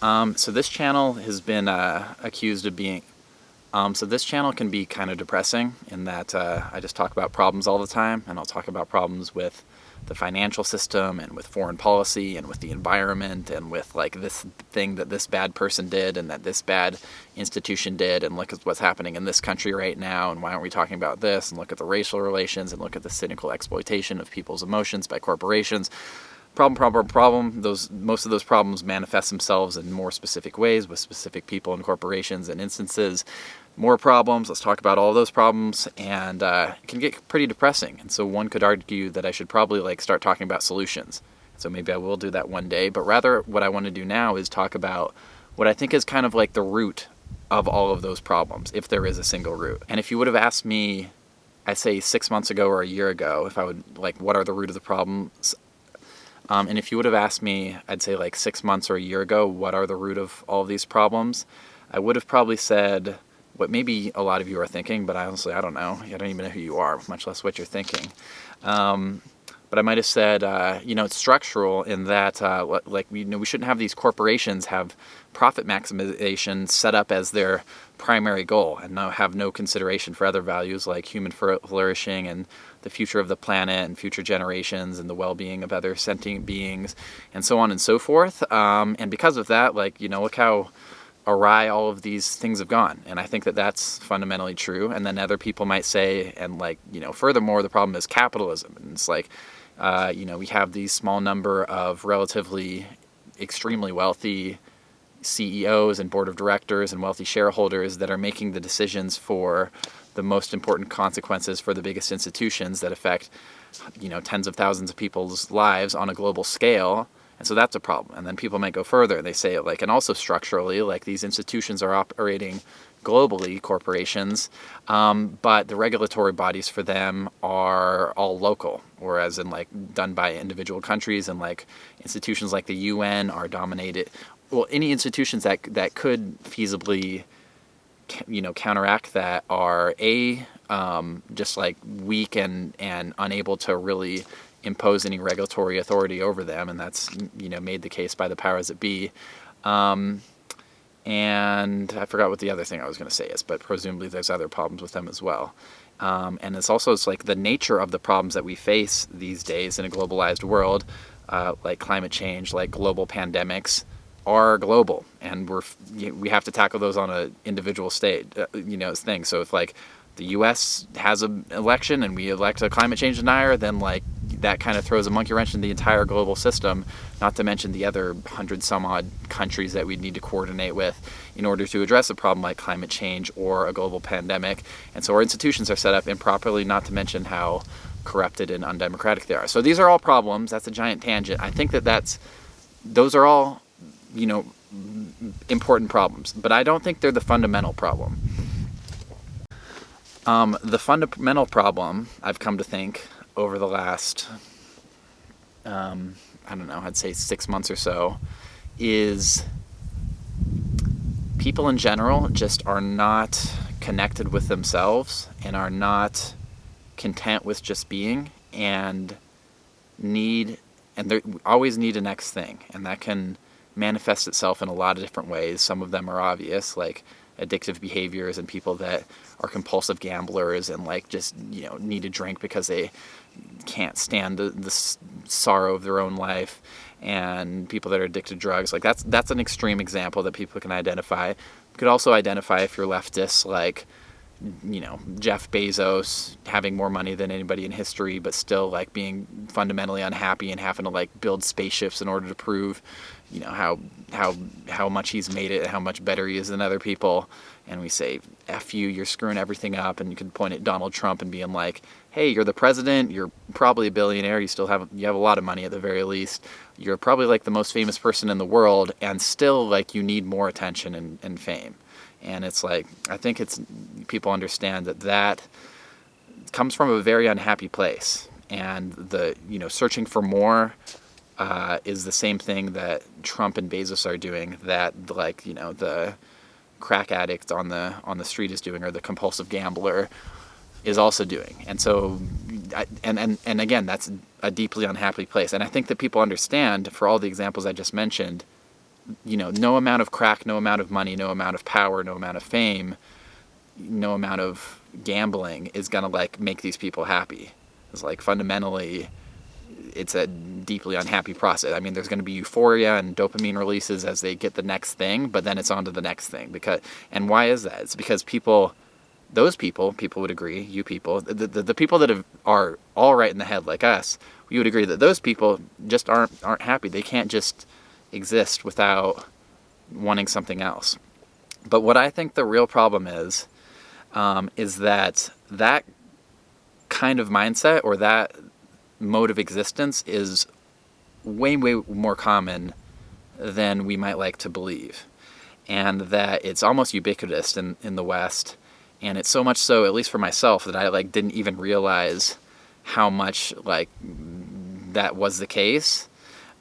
So this channel has been accused of being. So this channel can be kind of depressing in that I just talk about problems all the time, and I'll talk about problems with the financial system and with foreign policy and with the environment and with like this thing that this bad person did and that this bad institution did, and look at what's happening in this country right now, and why aren't we talking about this, and look at the racial relations and look at the cynical exploitation of people's emotions by corporations. Problem. Most of those problems manifest themselves in more specific ways with specific people and corporations and instances. More problems. Let's talk about all those problems, and it can get pretty depressing. And so one could argue that I should probably start talking about solutions. So maybe I will do that one day. But rather, what I want to do now is talk about what I think is kind of like the root of all of those problems, if there is a single root. And if you would have asked me, I say 6 months ago or a year ago, if I would what are the root of the problems? And if you would have asked me, I'd say 6 months or a year ago, what are the root of all of these problems? I would have probably said what maybe a lot of you are thinking, but honestly, I don't know. I don't even know who you are, much less what you're thinking. But I might have said, it's structural in that, we shouldn't have these corporations have profit maximization set up as their primary goal and have no consideration for other values like human flourishing and the future of the planet and future generations and the well-being of other sentient beings and so on and so forth. And because of that, look how awry all of these things have gone. And I think that that's fundamentally true. And then other people might say, and furthermore, the problem is capitalism. And it's we have these small number of relatively extremely wealthy CEOs and board of directors and wealthy shareholders that are making the decisions for the most important consequences for the biggest institutions that affect, tens of thousands of people's lives on a global scale. And so that's a problem. And then people might go further. They say and also structurally, these institutions are operating globally, corporations, but the regulatory bodies for them are all local, whereas in done by individual countries, and institutions like the UN are dominated. Well, any institutions that could feasibly, counteract that are just weak and unable to really impose any regulatory authority over them, and that's made the case by the powers that be. And I forgot what the other thing I was going to say is, but presumably there's other problems with them as well. And it's the nature of the problems that we face these days in a globalized world, like climate change, like global pandemics, are global, and we have to tackle those on an individual thing. So if the U.S. has an election and we elect a climate change denier, then that kind of throws a monkey wrench in the entire global system, not to mention the other 100 some odd countries that we need to coordinate with in order to address a problem like climate change or a global pandemic. And so our institutions are set up improperly, not to mention how corrupted and undemocratic they are. So these are all problems. That's a giant tangent. I think those are all important problems, but I don't think they're the fundamental problem. The fundamental problem, I've come to think over the last, I'd say 6 months or so, is people in general just are not connected with themselves and are not content with just being, and they always need a next thing, and that can manifest itself in a lot of different ways. Some of them are obvious, like addictive behaviors and people that are compulsive gamblers and just need to drink because they can't stand the sorrow of their own life, and people that are addicted to drugs. That's an extreme example that people can identify. You could also identify, if you're leftist, Jeff Bezos having more money than anybody in history, but still being fundamentally unhappy and having to build spaceships in order to prove how much he's made it and how much better he is than other people. And we say, F you, you're screwing everything up. And you can point at Donald Trump and being hey, you're the president, you're probably a billionaire, you have a lot of money at the very least, you're probably the most famous person in the world, and still you need more attention and fame. And it's I think people understand that comes from a very unhappy place, and the searching for more is the same thing that Trump and Bezos are doing, that the crack addict on the street is doing, or the compulsive gambler is also doing. And so and again, that's a deeply unhappy place. And I think that people understand, for all the examples I just mentioned, no amount of crack, no amount of money, no amount of power, no amount of fame, no amount of gambling is gonna like make these people happy. It's like fundamentally, it's a deeply unhappy process. I mean, there's going to be euphoria and dopamine releases as they get the next thing, but then it's on to the next thing. And why is that? It's because those people would agree, you people, the people that are all right in the head like us, we would agree that those people just aren't happy. They can't just exist without wanting something else. But what I think the real problem is that kind of mindset or that mode of existence is way, way more common than we might like to believe. And that it's almost ubiquitous in the West. And it's so much so, at least for myself, that I like didn't even realize how much like that was the case.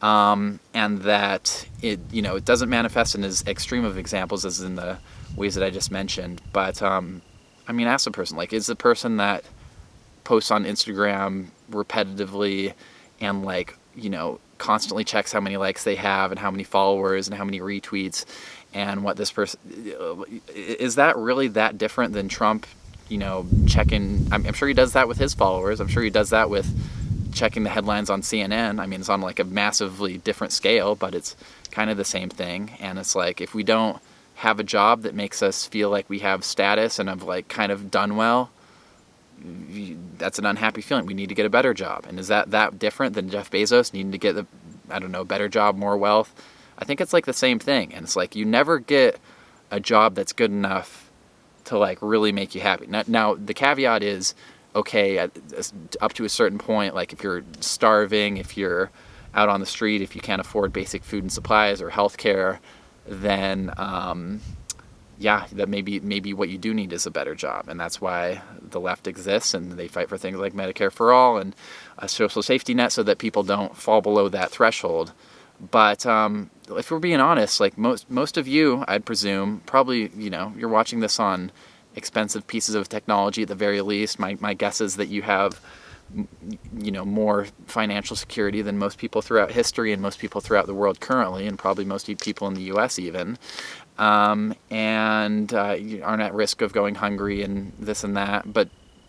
And that it doesn't manifest in as extreme of examples as in the ways that I just mentioned. But I mean, ask the person, like, is the person that posts on Instagram repetitively and like, constantly checks how many likes they have and how many followers and how many retweets and what this person, is that really that different than Trump, checking, I'm sure he does that with his followers. I'm sure he does that with checking the headlines on CNN. I mean, it's on like a massively different scale, but it's kind of the same thing. And it's like, if we don't have a job that makes us feel like we have status and have like kind of done well, that's an unhappy feeling. We need to get a better job. And is that different than Jeff Bezos needing to get better job, more wealth? I think it's like the same thing. And it's like, you never get a job that's good enough to like really make you happy. Now the caveat is, okay, up to a certain point, like if you're starving, if you're out on the street, if you can't afford basic food and supplies or healthcare, then that maybe what you do need is a better job. And that's why the left exists, and they fight for things like Medicare for all and a social safety net so that people don't fall below that threshold. But if we're being honest, like most of you, I'd presume, probably, you're watching this on expensive pieces of technology at the very least. My guess is that you have, more financial security than most people throughout history and most people throughout the world currently, and probably most people in the U.S. even. And you aren't at risk of going hungry and this and that, but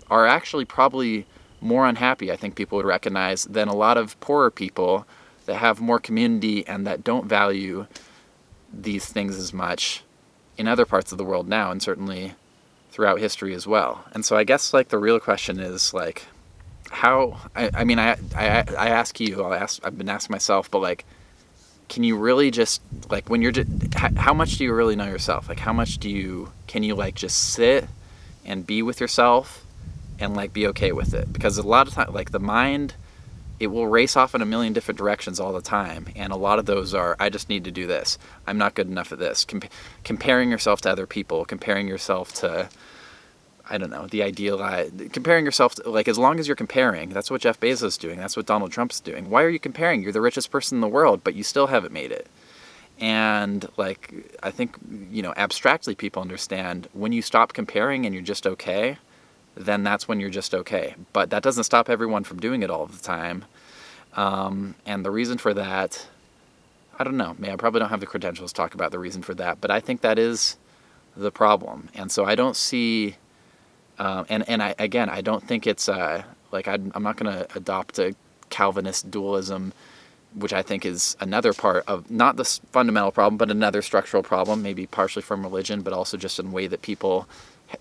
are actually probably more unhappy, I think people would recognize, than a lot of poorer people that have more community and that don't value these things as much in other parts of the world now, and certainly throughout history as well. And so I guess like the real question is like, how, I mean, I ask you, I've been asking myself, but like, can you really just, like, when you're just, how much do you really know yourself? Like, how much can you like just sit and be with yourself and like be okay with it? Because a lot of times, like the mind, it will race off in a million different directions all the time. And a lot of those are, I just need to do this. I'm not good enough at this. Comparing yourself to other people, comparing yourself to, I don't know, the ideal, comparing yourself to, like, as long as you're comparing, that's what Jeff Bezos is doing. That's what Donald Trump's doing. Why are you comparing? You're the richest person in the world, but you still haven't made it. And like, I think, abstractly people understand when you stop comparing and you're just okay, then that's when you're just okay. But that doesn't stop everyone from doing it all the time. And the reason for that, I don't know. I probably don't have the credentials to talk about the reason for that, but I think that is the problem. And so I don't see, I don't think it's like I'm not going to adopt a Calvinist dualism, which I think is another part of not the fundamental problem, but another structural problem, maybe partially from religion, but also just in a way that people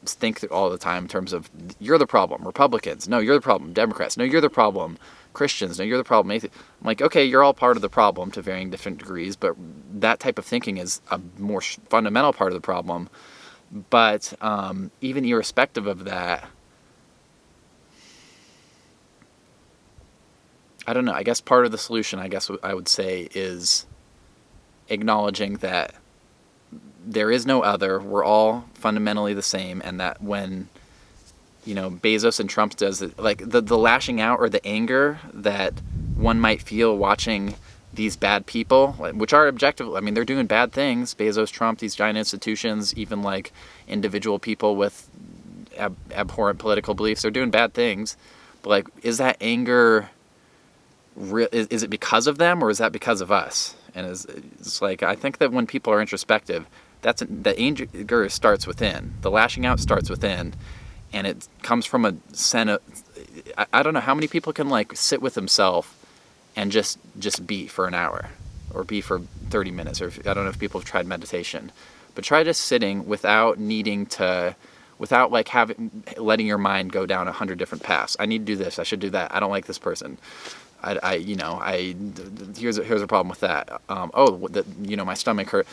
think all the time in terms of, you're the problem, Republicans. No, you're the problem, Democrats. No, you're the problem, Christians. No, you're the problem, atheists. I'm like, okay, you're all part of the problem to varying different degrees, but that type of thinking is a more fundamental part of the problem. But even irrespective of that, I don't know, I guess part of the solution, I guess I would say, is acknowledging that there is no other, we're all fundamentally the same, and that when, Bezos and Trump does it, like the lashing out or the anger that one might feel watching these bad people, which are objective, I mean, they're doing bad things, Bezos, Trump, these giant institutions, even like individual people with abhorrent political beliefs, they're doing bad things, but like, is that anger, is it because of them, or is that because of us? And it's like, I think that when people are introspective, the anger starts within. The lashing out starts within, and it comes from a sense of, I don't know how many people can like sit with themselves and just be for an hour, or be for 30 minutes, or I don't know if people have tried meditation, but try just sitting without needing to, without like letting your mind go down 100 different paths. I need to do this, I should do that, I don't like this person, here's a problem with that. My stomach hurt.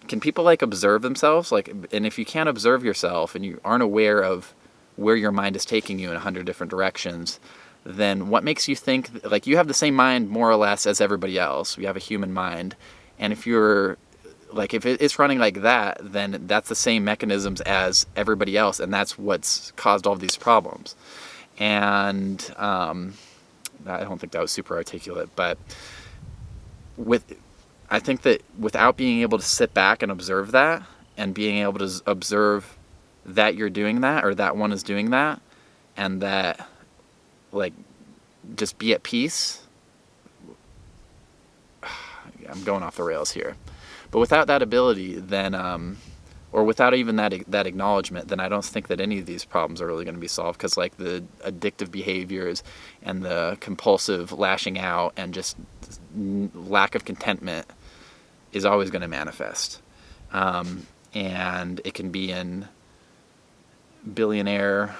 Can people like observe themselves? Like, and if you can't observe yourself and you aren't aware of where your mind is taking you in 100 different directions, then what makes you think, like, you have the same mind more or less as everybody else. We have a human mind. And if you're, like, if it's running like that, then that's the same mechanisms as everybody else, and that's what's caused all these problems. And I don't think that was super articulate, but I think that without being able to sit back and observe that, and being able to observe that you're doing that, or that one is doing that, and that, like, just be at peace. I'm going off the rails here. But without that ability, then, or without even that acknowledgement, then I don't think that any of these problems are really going to be solved, because like the addictive behaviors and the compulsive lashing out and just lack of contentment is always going to manifest. And it can be in billionaire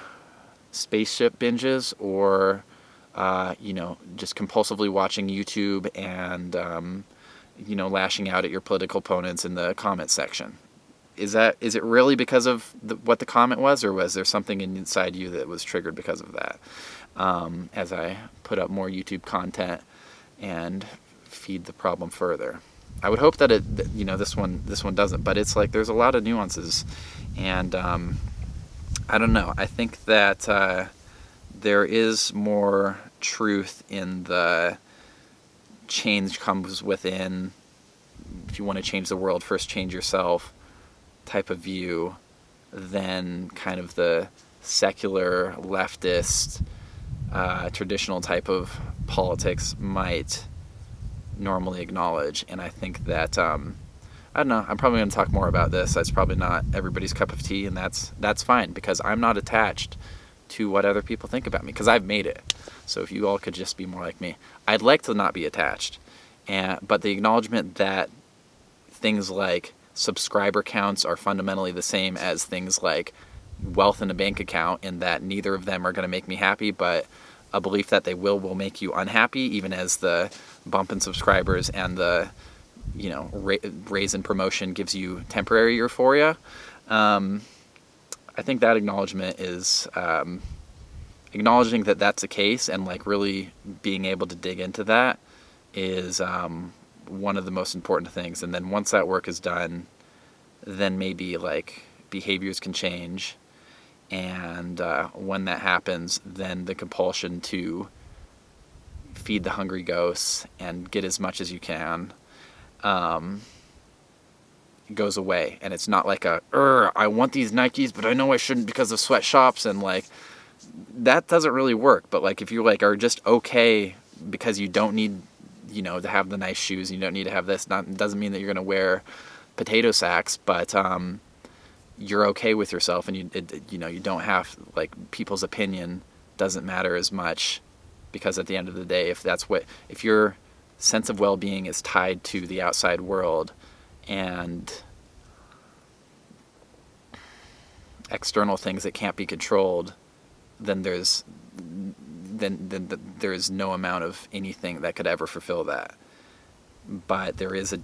spaceship binges, or just compulsively watching YouTube and lashing out at your political opponents in the comment section. Is it really because of what the comment was, or was there something inside you that was triggered because of that? As I put up more YouTube content and feed the problem further, I would hope that this one doesn't, but it's like there's a lot of nuances, and I don't know. I think that there is more truth in the change comes within. If you want to change the world, first change yourself type of view, than kind of the secular leftist traditional type of politics might normally acknowledge. And I think that I don't know, I'm probably going to talk more about this. That's probably not everybody's cup of tea, and that's fine, because I'm not attached to what other people think about me, because I've made it. So if you all could just be more like me. I'd like to not be attached, but the acknowledgement that things like subscriber counts are fundamentally the same as things like wealth in a bank account, and that neither of them are going to make me happy, but a belief that they will make you unhappy, even as the bump in subscribers and the raise in promotion gives you temporary euphoria. I think that acknowledgement is acknowledging that that's the case, and like really being able to dig into that is one of the most important things. And then once that work is done, then maybe like behaviors can change. And when that happens, then the compulsion to feed the hungry ghosts and get as much as you can goes away. And it's not like I want these Nikes, but I know I shouldn't because of sweatshops, and like that doesn't really work. But like if you like are just okay because you don't need to have the nice shoes, you don't need to have this, doesn't mean that you're going to wear potato sacks, but you're okay with yourself, and you don't have, like, people's opinion doesn't matter as much, because at the end of the day, if your sense of well-being is tied to the outside world and external things that can't be controlled, then there's no amount of anything that could ever fulfill that. But there is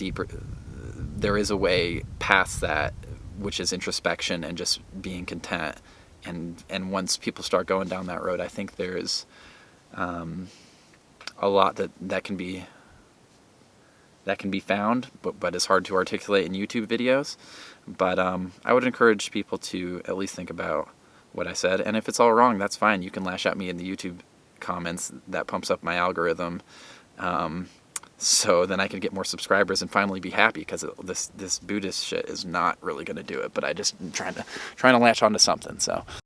a way past that, which is introspection and just being content. And once people start going down that road, I think there's a lot that can be found, but it's hard to articulate in YouTube videos. But I would encourage people to at least think about what I said. And if it's all wrong, that's fine. You can lash at me in the YouTube comments. That pumps up my algorithm. So then I can get more subscribers and finally be happy, because this Buddhist shit is not really going to do it. But I just trying to latch onto something. So.